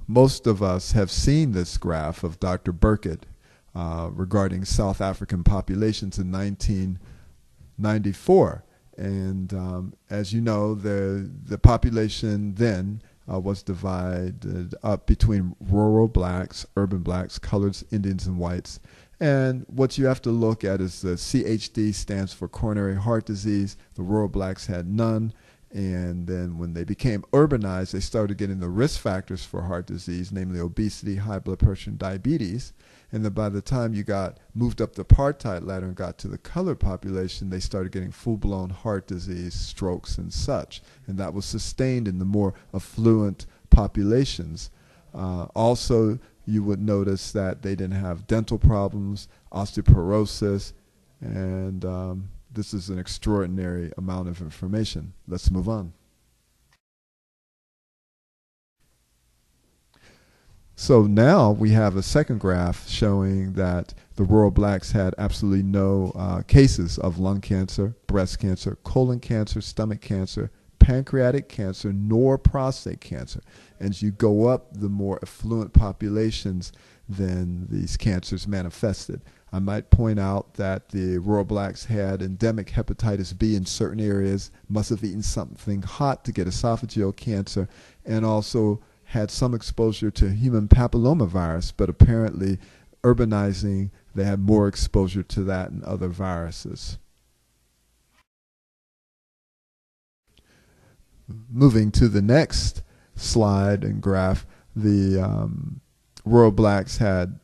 Most of us have seen this graph of Dr. Burkitt regarding South African populations in 1994. And as you know, the population then was divided up between rural blacks, urban blacks, coloreds, Indians, and whites. And what you have to look at is the CHD stands for coronary heart disease. The rural blacks had none. And then when they became urbanized, they started getting the risk factors for heart disease, namely obesity, high blood pressure, and diabetes. And then by the time you moved up the apartheid ladder and got to the colored population, they started getting full-blown heart disease, strokes, and such. And that was sustained in the more affluent populations. Also, you would notice that they didn't have dental problems, osteoporosis, and this is an extraordinary amount of information. Let's move on. So now we have a second graph showing that the rural blacks had absolutely no cases of lung cancer, breast cancer, colon cancer, stomach cancer, pancreatic cancer, nor prostate cancer. And as you go up the more affluent populations, then these cancers manifested. I might point out that the rural blacks had endemic hepatitis B in certain areas, must have eaten something hot to get esophageal cancer, and also had some exposure to human papillomavirus, but apparently urbanizing, they had more exposure to that and other viruses. Moving to the next slide and graph, the rural blacks had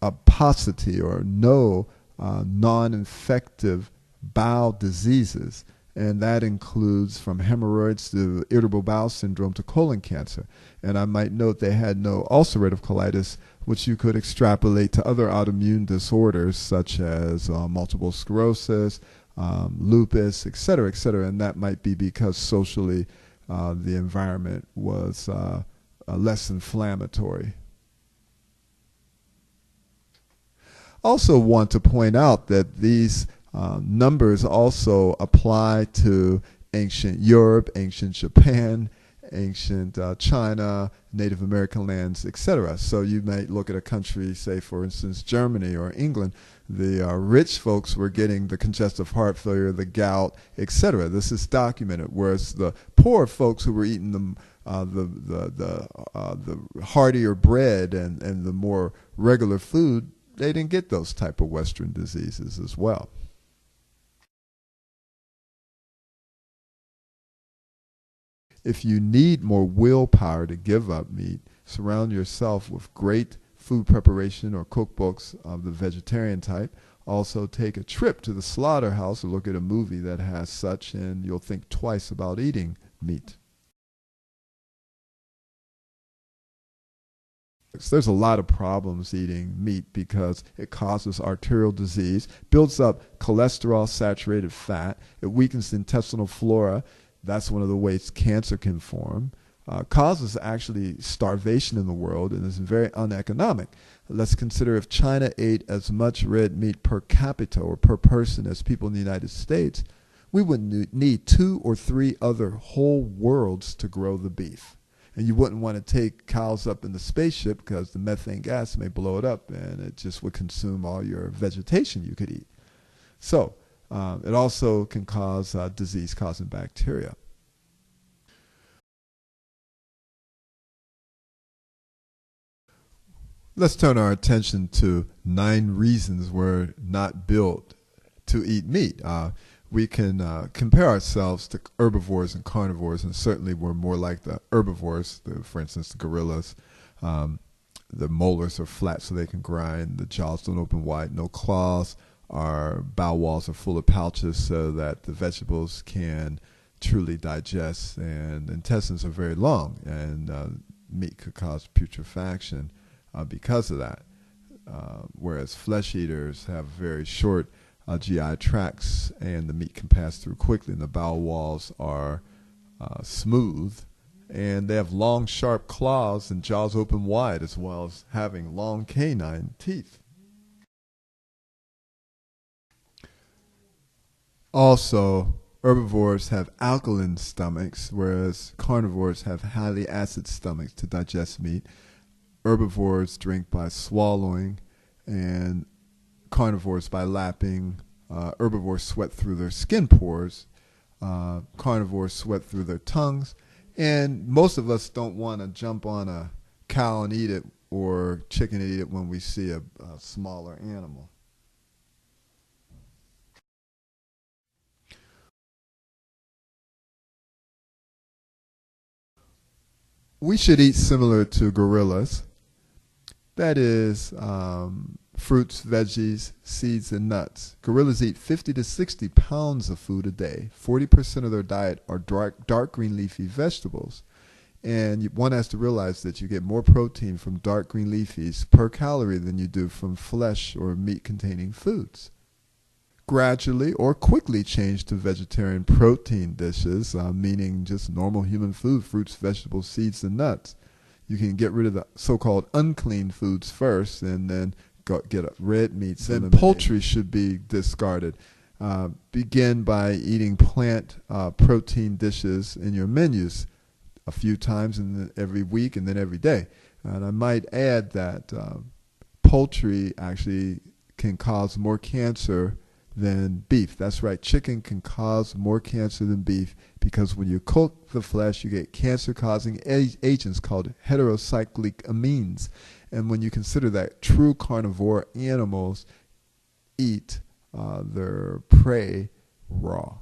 a paucity or no non-infective bowel diseases, and that includes from hemorrhoids to irritable bowel syndrome to colon cancer. And I might note they had no ulcerative colitis, which you could extrapolate to other autoimmune disorders such as multiple sclerosis, lupus, et cetera, and that might be because socially the environment was less inflammatory. Also want to point out that these numbers also apply to ancient Europe, ancient Japan, ancient China, Native American lands, etc. So you might look at a country, say for instance Germany or England, the rich folks were getting the congestive heart failure, the gout, etc. This is documented, whereas the poor folks who were eating the heartier bread and the more regular food, they didn't get those type of Western diseases as well. If you need more willpower to give up meat, surround yourself with great food preparation or cookbooks of the vegetarian type. Also take a trip to the slaughterhouse or look at a movie that has such, and you'll think twice about eating meat. There's a lot of problems eating meat because it causes arterial disease, builds up cholesterol, saturated fat, it weakens the intestinal flora. That's one of the ways cancer can form. Causes actually starvation in the world and is very uneconomic. Let's consider if China ate as much red meat per capita or per person as people in the United States, we would need 2 or 3 other whole worlds to grow the beef. And you wouldn't want to take cows up in the spaceship because the methane gas may blow it up and it just would consume all your vegetation you could eat. So it also can cause disease-causing bacteria. Let's turn our attention to 9 reasons we're not built to eat meat. We can compare ourselves to herbivores and carnivores, and certainly we're more like the herbivores, for instance, the gorillas. The molars are flat so they can grind. The jaws don't open wide, no claws. Our bowel walls are full of pouches so that the vegetables can truly digest, and intestines are very long, and meat could cause putrefaction because of that. Whereas flesh eaters have very short GI tracts, and the meat can pass through quickly, and the bowel walls are smooth, and they have long, sharp claws and jaws open wide, as well as having long canine teeth. Also, herbivores have alkaline stomachs, whereas carnivores have highly acid stomachs to digest meat. Herbivores drink by swallowing, and carnivores by lapping. Herbivores sweat through their skin pores. Carnivores sweat through their tongues. And most of us don't want to jump on a cow and eat it, or chicken and eat it when we see a smaller animal. We should eat similar to gorillas. That is, fruits, veggies, seeds, and nuts. Gorillas eat 50 to 60 pounds of food a day. 40% of their diet are dark green leafy vegetables. And one has to realize that you get more protein from dark green leafies per calorie than you do from flesh or meat containing foods. Gradually or quickly change to vegetarian protein dishes, meaning just normal human food, fruits, vegetables, seeds, and nuts. You can get rid of the so-called unclean foods first, and then get red meats. Then poultry should be discarded. Begin by eating plant protein dishes in your menus a few times every week, and then every day. And I might add that poultry actually can cause more cancer than beef. That's right, chicken can cause more cancer than beef, because when you cook the flesh, you get cancer-causing agents called heterocyclic amines. And when you consider that true carnivore animals eat their prey raw.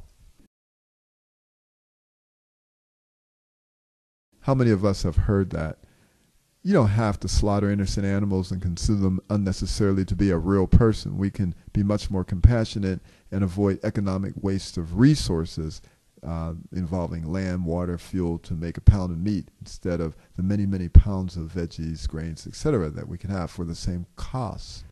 How many of us have heard that? You don't have to slaughter innocent animals and consider them unnecessarily to be a real person. We can be much more compassionate and avoid economic waste of resources involving land, water, fuel to make a pound of meat, instead of the many, many pounds of veggies, grains, etc. that we can have for the same cost.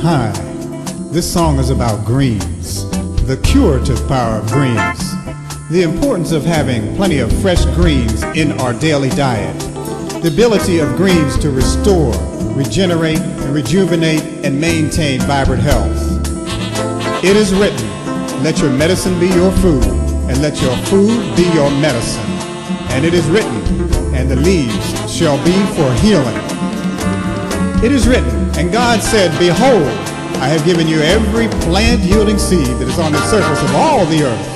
Hi, this song is about greens, the curative power of greens, the importance of having plenty of fresh greens in our daily diet, the ability of greens to restore, regenerate, and rejuvenate and maintain vibrant health. It is written, let your medicine be your food, and let your food be your medicine. And it is written, and the leaves shall be for healing. It is written, and God said, behold, I have given you every plant yielding seed that is on the surface of all the earth,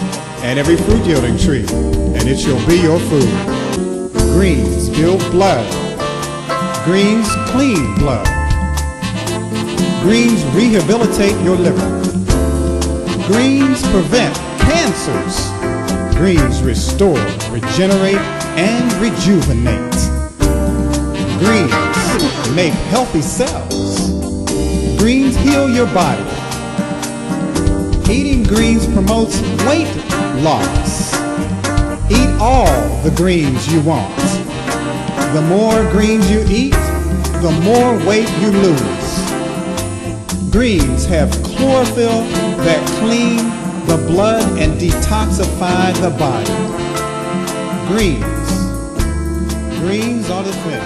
and every fruit yielding tree, and it shall be your food. Greens build blood. Greens clean blood. Greens rehabilitate your liver. Greens prevent cancers. Greens restore, regenerate, and rejuvenate. Greens make healthy cells. Greens heal your body. Eating greens promotes weight loss. Eat all the greens you want. The more greens you eat, the more weight you lose. Greens have chlorophyll that clean the blood and detoxify the body. Greens are the thing.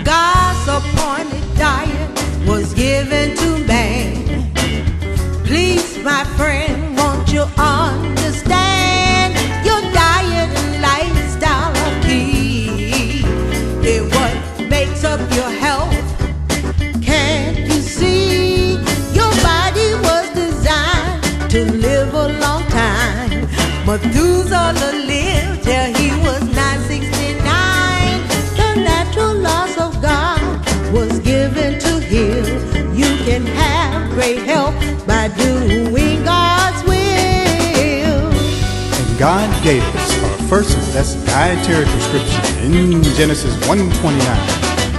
God's appointed diet was given to man. Please, my friend, won't you understand? Your diet and lifestyle are key. It what makes up your health. Can't you see? Your body was designed to live a long time. Methuselah lived till he was 969. The natural laws of God was given to heal. You can have great health by doing God's will. And God gave us our first and best dietary prescription in Genesis 1:29,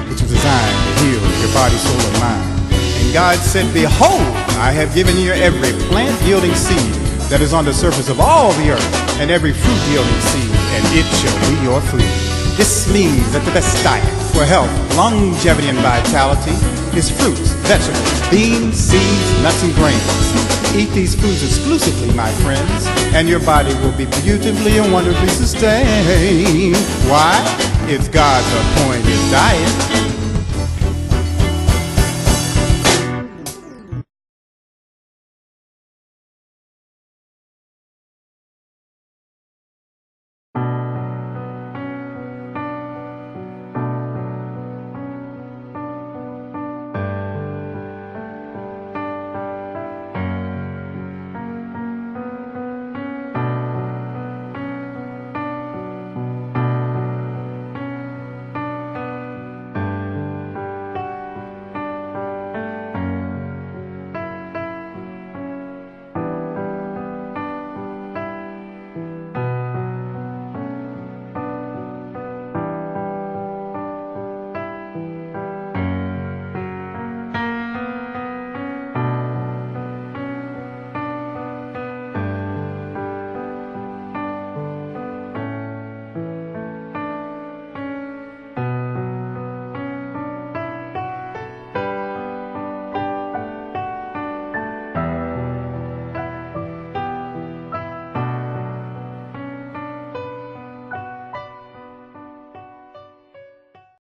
which was designed to heal your body, soul, and mind. And God said, behold, I have given you every plant yielding seed that is on the surface of all the earth, and every fruit yielding seed, and it shall be your food. This means that the best diet for health, longevity, and vitality is fruits, vegetables, beans, seeds, nuts, and grains. Eat these foods exclusively, my friends, and your body will be beautifully and wonderfully sustained. Why? It's God's appointed diet.